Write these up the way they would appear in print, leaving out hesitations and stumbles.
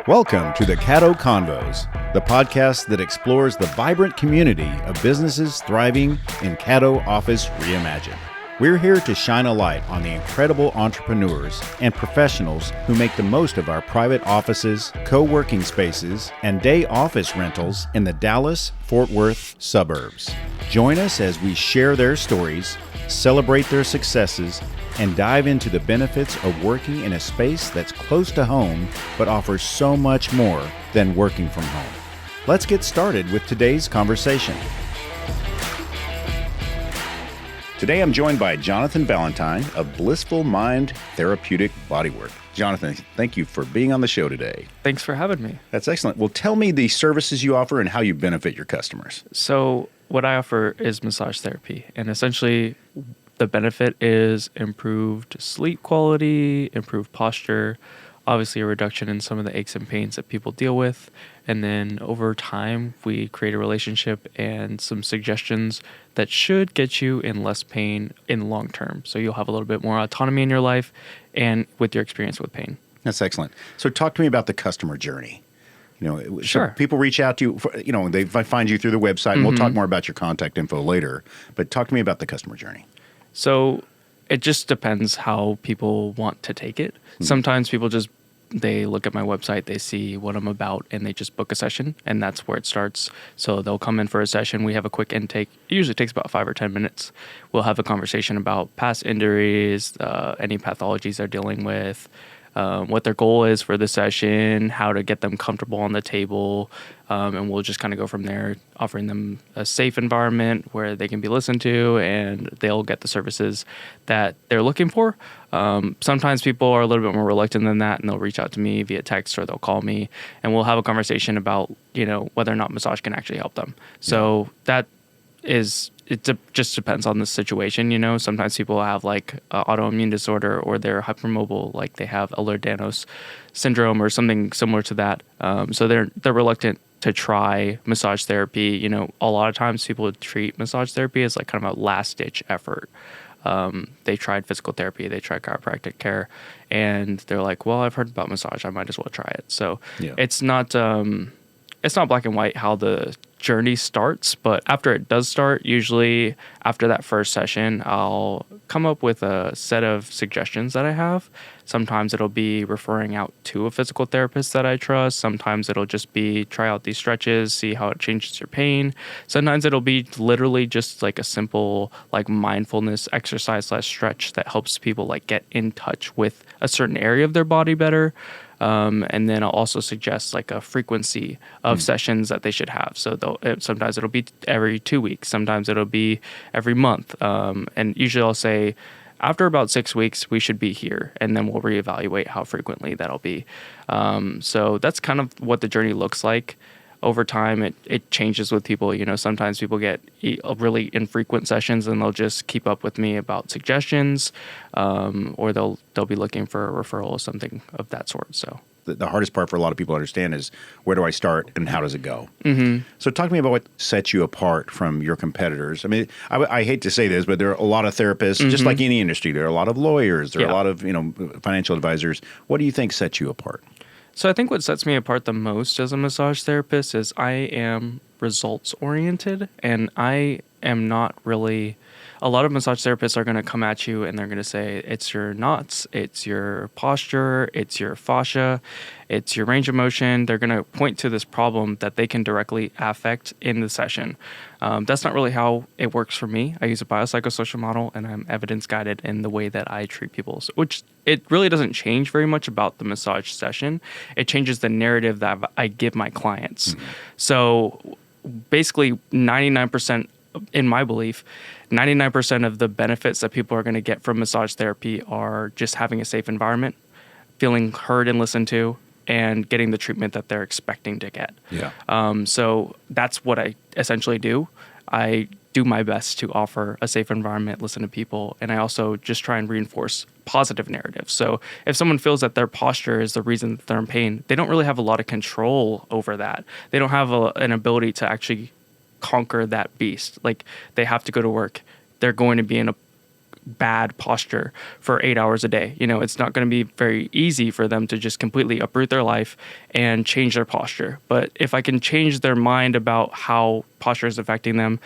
Welcome to the Caddo Convos, the podcast that explores the vibrant community of businesses thriving in Caddo Office Reimagined. We're here to shine a light on the incredible entrepreneurs and professionals who make the most of our private offices, co-working spaces, and day office rentals in the Dallas-Fort Worth suburbs. Join us as we share their stories, celebrate their successes, and dive into the benefits of working in a space that's close to home but offers so much more than working from home. Let's get started with today's conversation. Today I'm joined by Jonathan Valentine of Blissful Mind Therapeutic Bodywork. Jonathan, thank you for being on the show today. Thanks for having me. That's excellent. Well, tell me the services you offer and how you benefit your customers. So what I offer is massage therapy, and essentially the benefit is improved sleep quality, improved posture, obviously a reduction in some of the aches and pains that people deal with. And then over time, we create a relationship and some suggestions that should get you in less pain in the long term. So you'll have a little bit more autonomy in your life and with your experience with pain. That's excellent. So talk to me about the customer journey. Sure. So people reach out to you, they find you through the website, and we'll talk more about your contact info later. But talk to me about the customer journey. So it just depends how people want to take it. Sometimes people they look at my website, they see what I'm about, and they just book a session, and that's where it starts. So they'll come in for a session. We have a quick intake. It usually takes about 5 or 10 minutes. We'll have a conversation about past injuries, any pathologies they're dealing with, what their goal is for the session, how to get them comfortable on the table, and we'll just kind of go from there, offering them a safe environment where they can be listened to and they'll get the services that they're looking for. Sometimes people are a little bit more reluctant than that, and they'll reach out to me via text or they'll call me, and we'll have a conversation about whether or not massage can actually help them. So that is, just depends on the situation. Sometimes people have like autoimmune disorder, or they're hypermobile, like they have Ehlers-Danlos syndrome or something similar to that. So they're reluctant to try massage therapy. A lot of times people treat massage therapy as like kind of a last ditch effort. They tried physical therapy, they tried chiropractic care, and they're like, well, I've heard about massage, I might as well try it. So it's not black and white how the journey starts, but after it does start, usually after that first session, I'll come up with a set of suggestions that I have. Sometimes it'll be referring out to a physical therapist that I trust. Sometimes it'll just be try out these stretches, see how it changes your pain. Sometimes it'll be literally just like a simple like mindfulness exercise / stretch that helps people like get in touch with a certain area of their body better. And then I'll also suggest like a frequency of sessions that they should have. So sometimes it'll be every 2 weeks. Sometimes it'll be every month. And usually I'll say after about 6 weeks, we should be here. And then we'll reevaluate how frequently that'll be. So that's kind of what the journey looks like. Over time, it changes with people. Sometimes people get really infrequent sessions and they'll just keep up with me about suggestions, or they'll be looking for a referral or something of that sort. So the hardest part for a lot of people to understand is where do I start and how does it go? Mm-hmm. So talk to me about what sets you apart from your competitors. I mean, I hate to say this, but there are a lot of therapists, just like any industry. There are a lot of lawyers. There are a lot of financial advisors. What do you think sets you apart? So I think what sets me apart the most as a massage therapist is I am results oriented, and I am not really. A lot of massage therapists are going to come at you and they're going to say it's your knots, it's your posture, it's your fascia, it's your range of motion. They're going to point to this problem that they can directly affect in the session. That's not really how it works for me. I use a biopsychosocial model, and I'm evidence guided in the way that I treat people, which it really doesn't change very much about the massage session. It changes the narrative that I give my clients. So basically 99%, in my belief, 99% of the benefits that people are going to get from massage therapy are just having a safe environment, feeling heard and listened to, and getting the treatment that they're expecting to get. So that's what I essentially do. I do my best to offer a safe environment, listen to people, and I also just try and reinforce positive narratives. So if someone feels that their posture is the reason that they're in pain, they don't really have a lot of control over that. They don't have an ability to actually conquer that beast. Like, they have to go to work. They're going to be in a bad posture for 8 hours a day. It's not going to be very easy for them to just completely uproot their life and change their posture. But if I can change their mind about how posture is affecting them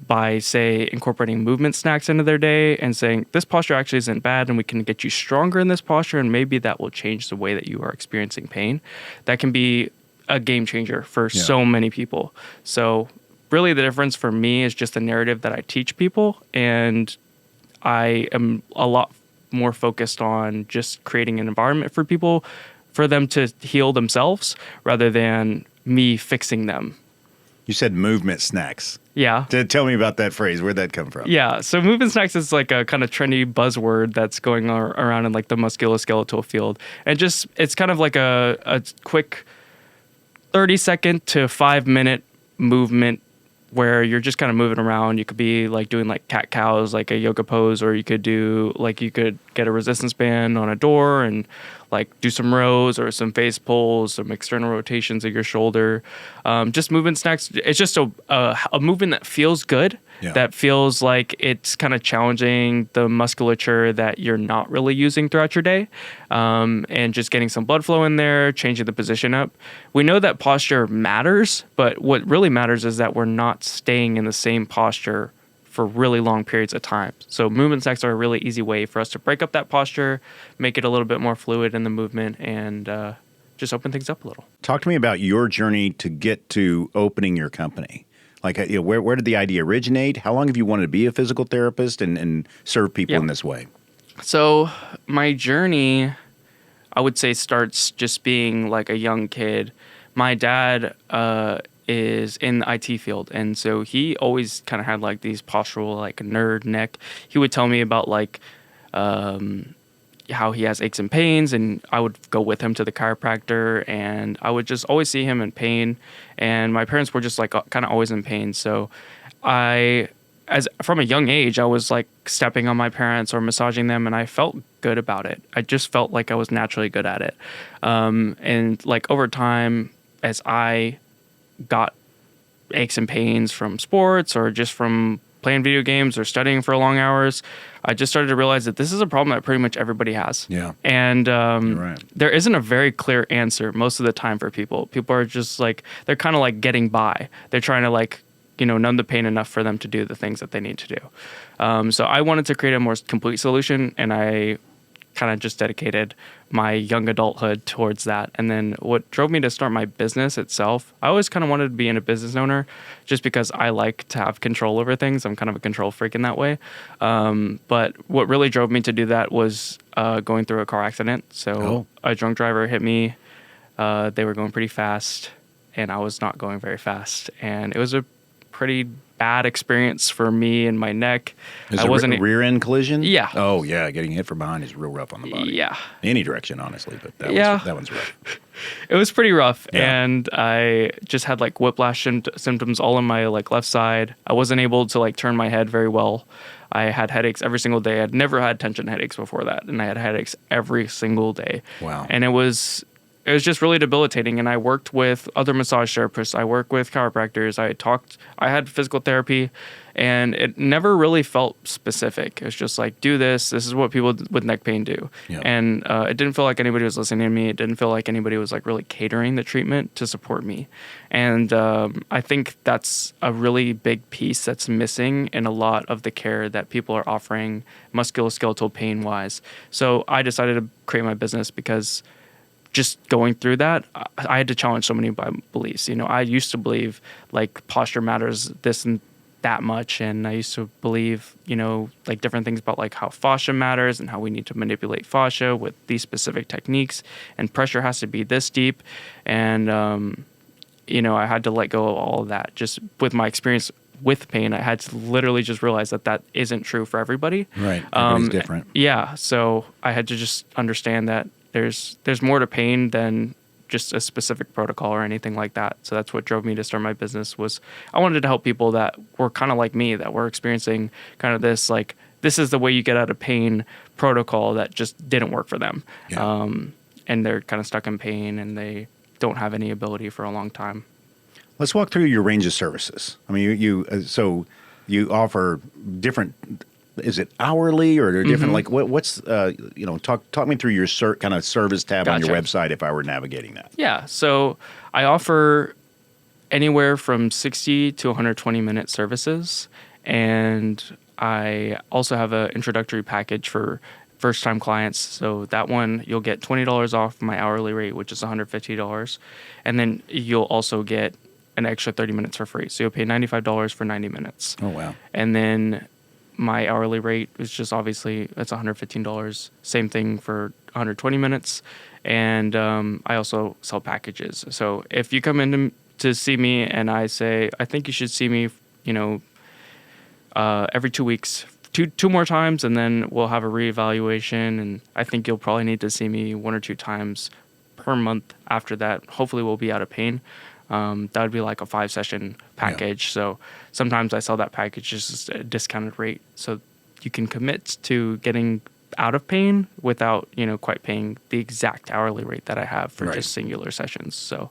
by, say, incorporating movement snacks into their day and saying, this posture actually isn't bad and we can get you stronger in this posture, and maybe that will change the way that you are experiencing pain, that can be a game changer for so many people. So really the difference for me is just the narrative that I teach people, and I am a lot more focused on just creating an environment for people, for them to heal themselves rather than me fixing them. You said movement snacks. Yeah. Tell me about that phrase. Where'd that come from? Yeah. So movement snacks is like a kind of trendy buzzword that's going around in like the musculoskeletal field. And it's kind of like a quick 30-second to 5-minute movement where you're just kind of moving around. You could be like doing like cat cows, like a yoga pose, or you could get a resistance band on a door and like do some rows or some face pulls, some external rotations of your shoulder. Just movement snacks. It's just a movement that feels good, that feels like it's kind of challenging the musculature that you're not really using throughout your day, and just getting some blood flow in there, changing the position up. We know that posture matters, but what really matters is that we're not staying in the same posture for really long periods of time. So movement snacks are a really easy way for us to break up that posture, make it a little bit more fluid in the movement, and just open things up a little. Talk to me about your journey to get to opening your company. Like, where did the idea originate? How long have you wanted to be a physical therapist and serve people in this way? So my journey, I would say, starts just being like a young kid. My dad is in the IT field, and so he always kind of had like these postural, like nerd neck. He would tell me about like how he has aches and pains, and I would go with him to the chiropractor, and I would just always see him in pain. And my parents were just like kind of always in pain. So from a young age, I was like stepping on my parents or massaging them, and I felt good about it. I just felt like I was naturally good at it. And like over time, as I got aches and pains from sports or just from playing video games or studying for long hours, I just started to realize that this is a problem that pretty much everybody has. Yeah. And You're right. there isn't a very clear answer most of the time for people. People are just like, they're kind of like getting by. They're trying to like, numb the pain enough for them to do the things that they need to do. So I wanted to create a more complete solution, and I kind of just dedicated my young adulthood towards that. And then what drove me to start my business itself, I always kind of wanted to be a business owner just because I like to have control over things. I'm kind of a control freak in that way. But what really drove me to do that was going through a car accident. So a drunk driver hit me. They were going pretty fast, and I was not going very fast. And it was a pretty bad experience for me and my neck. Is it a rear end collision? Yeah. Oh, yeah. Getting hit from behind is real rough on the body. Yeah. Any direction, honestly, but that one's rough. It was pretty rough. Yeah. And I just had like whiplash symptoms all on my like left side. I wasn't able to like turn my head very well. I had headaches every single day. I'd never had tension headaches before that, and I had headaches every single day. Wow. And it was just really debilitating. And I worked with other massage therapists. I worked with chiropractors. I had physical therapy, and it never really felt specific. It was just like, do this. This is what people with neck pain do. Yep. And it didn't feel like anybody was listening to me. It didn't feel like anybody was like really catering the treatment to support me. And I think that's a really big piece that's missing in a lot of the care that people are offering musculoskeletal pain wise. So I decided to create my business because just going through that, I had to challenge so many beliefs. I used to believe like posture matters this and that much, and I used to believe, like different things about like how fascia matters and how we need to manipulate fascia with these specific techniques, and pressure has to be this deep, and I had to let go of all of that. Just with my experience with pain, I had to literally just realize that isn't true for everybody. Right, everybody's different. Yeah, so I had to just understand that there's more to pain than just a specific protocol or anything like that. So that's what drove me to start my business. Was I wanted to help people that were kind of like me, that were experiencing kind of this, like, this is the way you get out of pain protocol that just didn't work for them. Yeah. And they're kind of stuck in pain and they don't have any ability for a long time. Let's walk through your range of services. I mean, so you offer different is it hourly or are there different, like what's, talk me through your kind of service tab on your Gotcha. website if I were navigating that. Yeah. So I offer anywhere from 60 to 120 minute services. And I also have an introductory package for first time clients. So that one, you'll get $20 off my hourly rate, which is $150. And then you'll also get an extra 30 minutes for free. So you'll pay $95 for 90 minutes. Oh, wow. And then my hourly rate is just obviously, it's $115. Same thing for 120 minutes. And I also sell packages. So if you come in to see me and I say, I think you should see me, every 2 weeks, two more times, and then we'll have a reevaluation. And I think you'll probably need to see me 1 or 2 times per month after that. Hopefully we'll be out of pain. That would be like a 5-session package. Yeah. So sometimes I sell that package just at a discounted rate. So you can commit to getting out of pain without, quite paying the exact hourly rate that I have for just singular sessions. So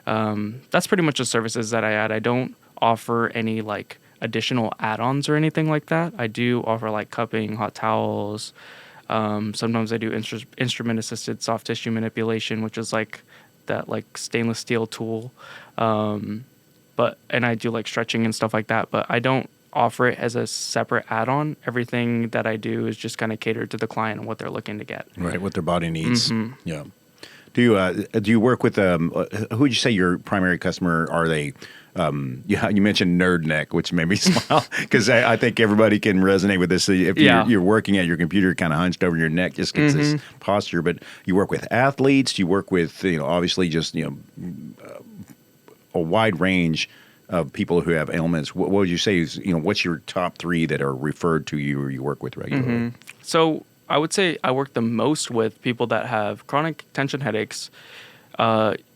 that's pretty much the services that I add. I don't offer any like additional add-ons or anything like that. I do offer like cupping, hot towels. Sometimes I do instrument-assisted soft tissue manipulation, which is like that like stainless steel tool. And I do like stretching and stuff like that, but I don't offer it as a separate add-on. Everything that I do is just kind of catered to the client and what they're looking to get. Right, what their body needs. Yeah. Do you work with who would you say your primary customer are? They you mentioned nerd neck, which made me smile because I think everybody can resonate with this. If you're working at your computer kind of hunched over your neck, just gets this posture. But you work with athletes. Do you work with obviously just a wide range of people who have ailments. What would you say is what's your top 3 that are referred to you or you work with regularly? So I would say I work the most with people that have chronic tension headaches.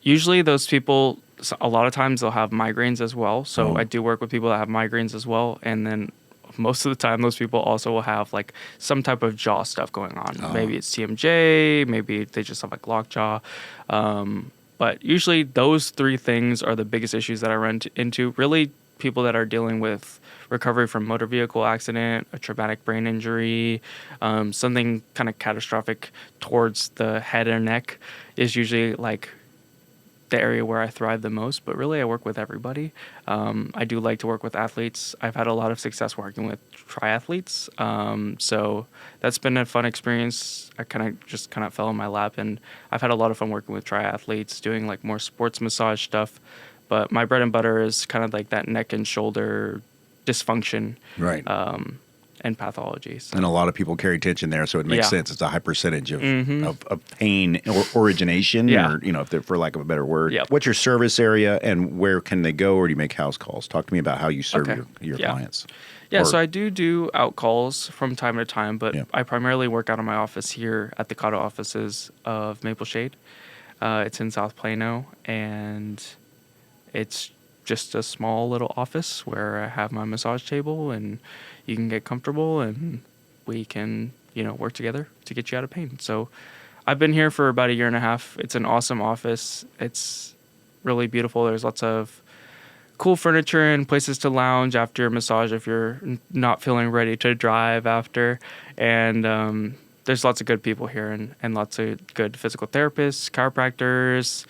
Usually those people, a lot of times they'll have migraines as well. So I do work with people that have migraines as well. And then most of the time, those people also will have like some type of jaw stuff going on. Maybe it's TMJ, maybe they just have like lockjaw. But usually those 3 things are the biggest issues that I run into. Really, people that are dealing with recovery from motor vehicle accident, a traumatic brain injury, something kind of catastrophic towards the head or neck is usually like the area where I thrive the most. But really, I work with everybody. I do like to work with athletes. I've had a lot of success working with triathletes. So that's been a fun experience. I kind of fell in my lap, and I've had a lot of fun working with triathletes, doing like more sports massage stuff. But my bread and butter is kind of like that neck and shoulder dysfunction, and pathology. So. And a lot of people carry tension there, so it makes sense. It's a high percentage of pain or origination, or for lack of a better word. Yep. What's your service area, and where can they go, or do you make house calls? Talk to me about how you serve your clients. Yeah, so I do out calls from time to time, but I primarily work out of my office here at the Caddo offices of Maple Shade. It's in South Plano, and it's just a small little office where I have my massage table, and you can get comfortable, and we can, work together to get you out of pain. So I've been here for about 1.5 years. It's an awesome office. It's really beautiful. There's lots of cool furniture and places to lounge after your massage if you're not feeling ready to drive after. And there's lots of good people here, and lots of good physical therapists, chiropractors,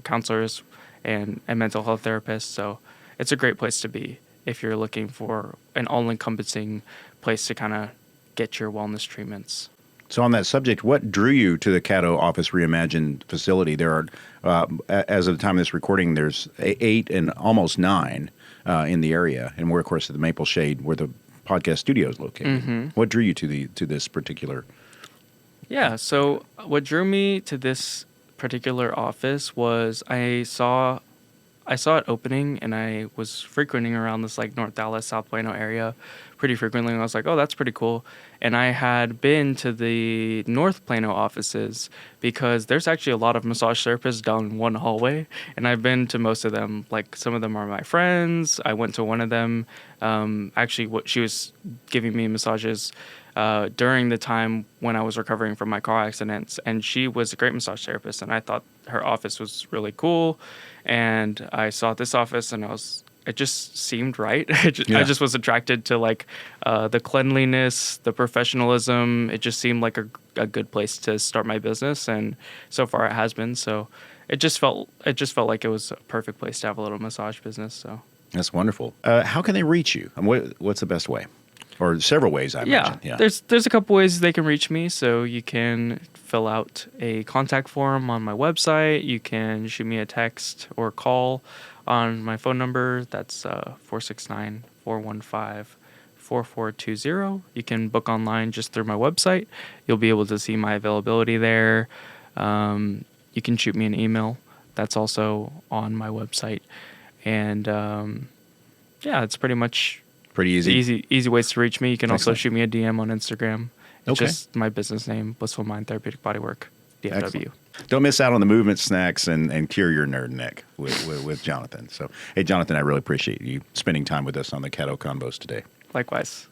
counselors, and mental health therapists. So it's a great place to be if you're looking for an all-encompassing place to kind of get your wellness treatments. So on that subject, what drew you to the Caddo Office Reimagined facility? There are, as of the time of this recording, there's 8 and almost 9 in the area. And we're, of course, at the Maple Shade where the podcast studio is located. What drew you to this particular? Yeah, so what drew me to this particular office was I saw it opening, and I was frequenting around this like North Dallas, South Plano area pretty frequently, and I was like, oh, that's pretty cool. And I had been to the North Plano offices because there's actually a lot of massage therapists down one hallway, and I've been to most of them. Like, some of them are my friends. I went to one of them. She was giving me massages during the time when I was recovering from my car accidents, and she was a great massage therapist, and I thought her office was really cool. And I saw this office, and I was it just seemed right. I just was attracted to like the cleanliness, the professionalism. It just seemed like a good place to start my business, and so far it has been. So it just felt like it was a perfect place to have a little massage business. So that's wonderful. How can they reach you? What's the best way? Or several ways, I imagine. Yeah, there's a couple ways they can reach me. So you can fill out a contact form on my website. You can shoot me a text or call on my phone number. That's 469-415-4420. You can book online just through my website. You'll be able to see my availability there. You can shoot me an email. That's also on my website. And it's pretty much... Pretty easy ways to reach me. You can also shoot me a DM on Instagram. It's Okay. just my business name, Blissful Mind Therapeutic Bodywork, DFW. Excellent. Don't miss out on the movement snacks and cure your nerd neck with Jonathan. So, hey, Jonathan, I really appreciate you spending time with us on the Caddo Convos today. Likewise.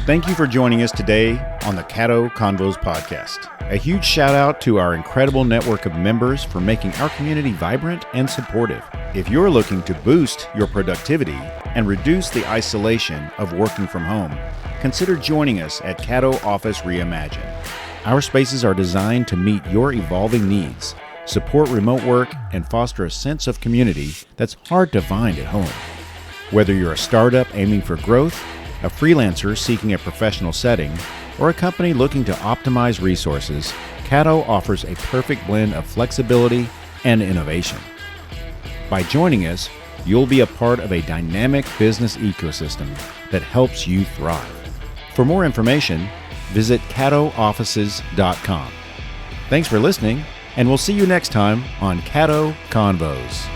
Thank you for joining us today on the Caddo Convos podcast. A huge shout out to our incredible network of members for making our community vibrant and supportive. If you're looking to boost your productivity and reduce the isolation of working from home, consider joining us at Caddo Office Reimagined. Our spaces are designed to meet your evolving needs, support remote work, and foster a sense of community that's hard to find at home. Whether you're a startup aiming for growth, a freelancer seeking a professional setting, or a company looking to optimize resources, Caddo offers a perfect blend of flexibility and innovation. By joining us, you'll be a part of a dynamic business ecosystem that helps you thrive. For more information, visit caddooffices.com. Thanks for listening, and we'll see you next time on Caddo Convos.